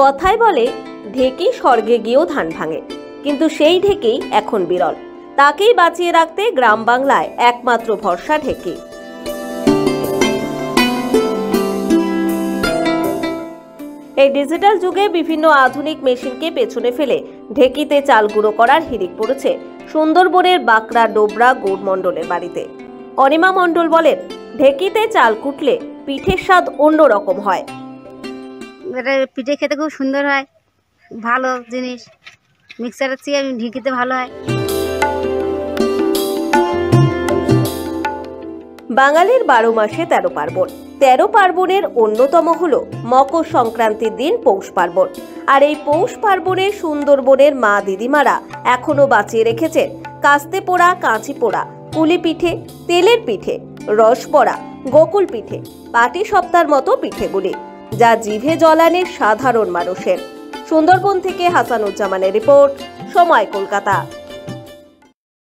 কথায় বলে ঢেকি স্বর্গে গিয়েও ধান ভাঙে, কিন্তু সেই ঢেকি এখন বিরল। তাকেই বাঁচিয়ে রাখতে গ্রাম বাংলায় একমাত্র ভরসা ঢেকি। এই ডিজিটাল যুগে বিভিন্ন আধুনিক মেশিনকে পেছনে ফেলে ঢেকিতে চাল গুঁড়ো করার হিড়িক পড়েছে সুন্দরবনের বাঁকড়া ডোবরা গৌড় মণ্ডলের বাড়িতে। অনিমা মণ্ডল বলেন, ঢেকিতে চাল কুটলে পিঠের স্বাদ অন্যরকম হয়। এটা পিঠে খেতে খুব সুন্দর হয়, ভালো জিনিস। মিক্সারের চেয়ে ঢেকিতে ভালো হয়। বাঙালির 12 মাসে 13 পার্বণ। 13 পার্বণের অন্যতম হলো মকর সংক্রান্তির দিন পৌষ পার্বণ। আর এই পৌষ পার্বণে সুন্দরবনের মা দিদিমারা এখনো বাঁচিয়ে রেখেছেন কাস্তে পোড়া, কাঁচি পোড়া, পুলি পিঠে, তেলের পিঠে, রসবড়া, গোকুল পিঠে, পাটি সপ্তাহের মতো পিঠেগুলি, যা জিভে জলানে সাধারণ মানুষের। সুন্দরবন থেকে হাসানুজ্জামানের রিপোর্ট, সময় কলকাতা।